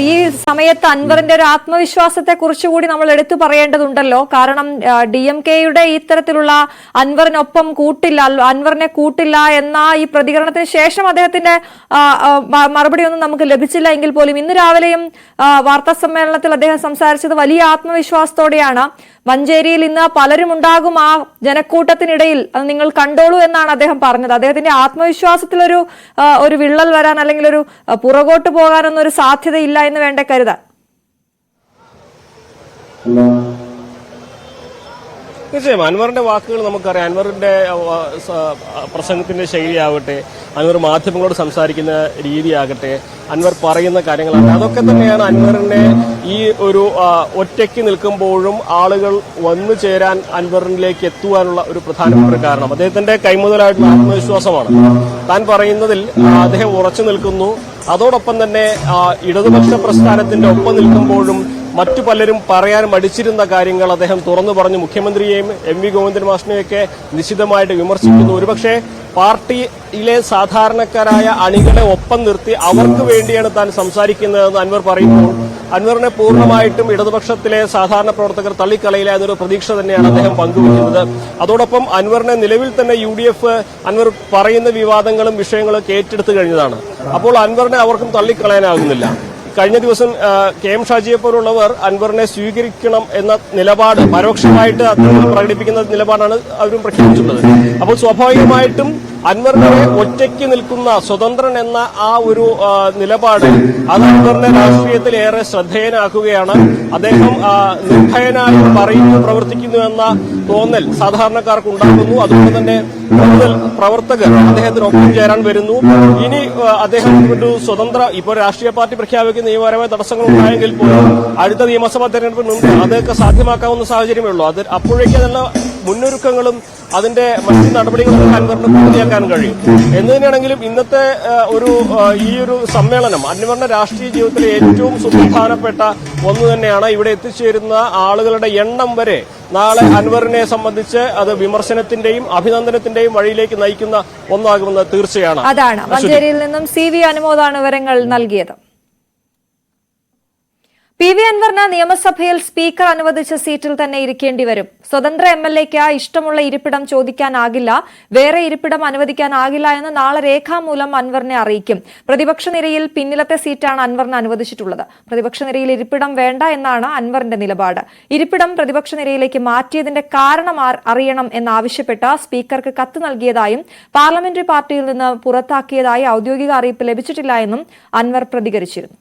ഈ സമയത്ത് അൻവറിന്റെ ഒരു ആത്മവിശ്വാസത്തെ കുറിച്ചുകൂടി നമ്മൾ എടുത്തു പറയേണ്ടതുണ്ടല്ലോ. കാരണം DMK-യുടെ ഇത്തരത്തിലുള്ള അൻവറിനൊപ്പം അൻവറിനെ കൂട്ടില്ല എന്ന ഈ പ്രതികരണത്തിന് ശേഷം അദ്ദേഹത്തിന്റെ മറുപടിയൊന്നും നമുക്ക് ലഭിച്ചില്ല എങ്കിൽ പോലും ഇന്ന് രാവിലെയും വാർത്താ സമ്മേളനത്തിൽ അദ്ദേഹം സംസാരിച്ചത് വലിയ ആത്മവിശ്വാസത്തോടെയാണ്. മഞ്ചേരിയിൽ ഇന്ന് പലരും ഉണ്ടാകും ആ ജനക്കൂട്ടത്തിനിടയിൽ, അത് നിങ്ങൾ കണ്ടോളൂ എന്നാണ് അദ്ദേഹം പറഞ്ഞത്. അദ്ദേഹത്തിന്റെ ആത്മവിശ്വാസത്തിൽ ഒരു വിള്ളൽ വരാൻ അല്ലെങ്കിൽ ഒരു പുറകോട്ട് പോകാനൊന്നും ഒരു സാധ്യതയില്ല എന്ന് വേണ്ട കരുതാൻ. തീർച്ചയായും അൻവറിന്റെ വാക്കുകൾ നമുക്കറിയാം. അൻവറിന്റെ പ്രസംഗത്തിന്റെ ശൈലിയാവട്ടെ, അൻവർ മാധ്യമങ്ങളോട് സംസാരിക്കുന്ന രീതിയാകട്ടെ, അൻവർ പറയുന്ന കാര്യങ്ങളാകട്ടെ, അതൊക്കെ തന്നെയാണ് അൻവറിനെ ഈ ഒരു ഒറ്റയ്ക്ക് നിൽക്കുമ്പോഴും ആളുകൾ വന്നു ചേരാൻ അൻവറിലേക്ക് എത്തുവാനുള്ള ഒരു പ്രധാനപ്പെട്ട കാരണം. അദ്ദേഹത്തിന്റെ കൈമുതലായിട്ടുള്ള ആത്മവിശ്വാസമാണ്. താൻ പറയുന്നതിൽ അദ്ദേഹം ഉറച്ചു നിൽക്കുന്നു. അതോടൊപ്പം തന്നെ ഇടതുപക്ഷ പ്രസ്ഥാനത്തിന്റെ ഒപ്പം നിൽക്കുമ്പോഴും മറ്റു പലരും പറയാൻ മടിച്ചിരുന്ന കാര്യങ്ങൾ അദ്ദേഹം തുറന്നു പറഞ്ഞു. മുഖ്യമന്ത്രിയെയും MV ഗോവിന്ദൻ മാഷിനെയൊക്കെ നിശിതമായിട്ട് വിമർശിക്കുന്നു. ഒരുപക്ഷെ പാർട്ടിയിലെ സാധാരണക്കാരായ അണികളെ ഒപ്പം നിർത്തി അവർക്ക് വേണ്ടിയാണ് താൻ സംസാരിക്കുന്നതെന്ന് അൻവർ പറയുമ്പോൾ അൻവറിനെ പൂർണ്ണമായിട്ടും ഇടതുപക്ഷത്തിലെ സാധാരണ പ്രവർത്തകർ തള്ളിക്കളയില്ല എന്നൊരു പ്രതീക്ഷ തന്നെയാണ് അദ്ദേഹം പങ്കുവയ്ക്കുന്നത്. അതോടൊപ്പം അൻവറിനെ നിലവിൽ തന്നെ UDF അൻവർ പറയുന്ന വിവാദങ്ങളും വിഷയങ്ങളും ഏറ്റെടുത്തു കഴിഞ്ഞതാണ്. അപ്പോൾ അൻവറിനെ അവർക്കും തള്ളിക്കളയാനാകുന്നില്ല. കഴിഞ്ഞ ദിവസം KM ഷാജിയെ പോലുള്ളവർ അൻവറിനെ സ്വീകരിക്കണം എന്ന നിലപാട് പരോക്ഷമായിട്ട് അദ്ദേഹം പ്രകടിപ്പിക്കുന്ന നിലപാടാണ് അവരും പ്രഖ്യാപിച്ചിട്ടുള്ളത്. അപ്പോൾ സ്വാഭാവികമായിട്ടും അൻവറിനെ ഒറ്റയ്ക്ക് നിൽക്കുന്ന സ്വതന്ത്രൻ എന്ന ആ ഒരു നിലപാട് അത് അൻവറിനെ രാഷ്ട്രീയത്തിൽ ഏറെ ശ്രദ്ധേയനാക്കുകയാണ്. അദ്ദേഹം നിർഭയനായി പറയുന്നു പ്രവർത്തിക്കുന്നു എന്ന തോന്നൽ സാധാരണക്കാർക്ക് ഉണ്ടാകുന്നു. അതുകൊണ്ട് തന്നെ കൂടുതൽ പ്രവർത്തകർ അദ്ദേഹത്തിനൊപ്പം ചേരാൻ വരുന്നു. ഇനി അദ്ദേഹം ഒരു സ്വതന്ത്ര ഇപ്പോൾ രാഷ്ട്രീയ പാർട്ടി പ്രഖ്യാപിക്കുന്ന നിയമപരമായ തടസ്സങ്ങൾ ഉണ്ടായെങ്കിൽ പോലും അടുത്ത നിയമസഭാ തെരഞ്ഞെടുപ്പിനുണ്ട് അതൊക്കെ സാധ്യമാക്കാവുന്ന സാഹചര്യമേ ഉള്ളൂ. അപ്പോഴേക്കും അതിനുള്ള മുന്നൊരുക്കങ്ങളും അതിന്റെ മറ്റു നടപടികളും അൻവറിന് പൂർത്തിയാക്കാൻ കഴിയും എന്ന് തന്നെയാണെങ്കിലും ഇന്നത്തെ ഈ ഒരു സമ്മേളനം അൻവറിന്റെ രാഷ്ട്രീയ ജീവിതത്തിലെ ഏറ്റവും സുപ്രധാനപ്പെട്ട ഒന്ന് തന്നെയാണ്. ഇവിടെ എത്തിച്ചേരുന്ന ആളുകളുടെ എണ്ണം വരെ നാളെ അൻവറിനെ സംബന്ധിച്ച് അത് വിമർശനത്തിന്റെയും അഭിനന്ദനത്തിന്റെയും വഴിയിലേക്ക് നയിക്കുന്ന ഒന്നാകുമെന്ന് തീർച്ചയാണ്. അതാണ് മഞ്ചേരിയിൽ നിന്നും CV അനുമോദാണ് വിവരങ്ങൾ നൽകിയത്. PV അൻവറിന് നിയമസഭയിൽ സ്പീക്കർ അനുവദിച്ച സീറ്റിൽ തന്നെ ഇരിക്കേണ്ടി വരും. സ്വതന്ത്ര MLAക്ക് ഇഷ്ടമുള്ള ഇരിപ്പിടം ചോദിക്കാനാകില്ല, വേറെ ഇരിപ്പിടം അനുവദിക്കാനാകില്ല എന്ന് നാളെ രേഖാമൂലം അൻവറിനെ അറിയിക്കും. പ്രതിപക്ഷ നിരയിൽ പിന്നിലത്തെ സീറ്റാണ് അൻവറിന് അനുവദിച്ചിട്ടുള്ളത്. പ്രതിപക്ഷ നിരയിൽ ഇരിപ്പിടം വേണ്ട എന്നാണ് അൻവറിന്റെ നിലപാട്. ഇരിപ്പിടം പ്രതിപക്ഷ നിരയിലേക്ക് മാറ്റിയതിന്റെ കാരണം അറിയണം എന്നാവശ്യപ്പെട്ട സ്പീക്കർക്ക് കത്ത് നൽകിയതായും പാർലമെന്ററി പാർട്ടിയിൽ നിന്ന് പുറത്താക്കിയതായി ഔദ്യോഗിക അറിയിപ്പ് ലഭിച്ചിട്ടില്ല എന്നും അൻവർ പ്രതികരിച്ചിരുന്നു.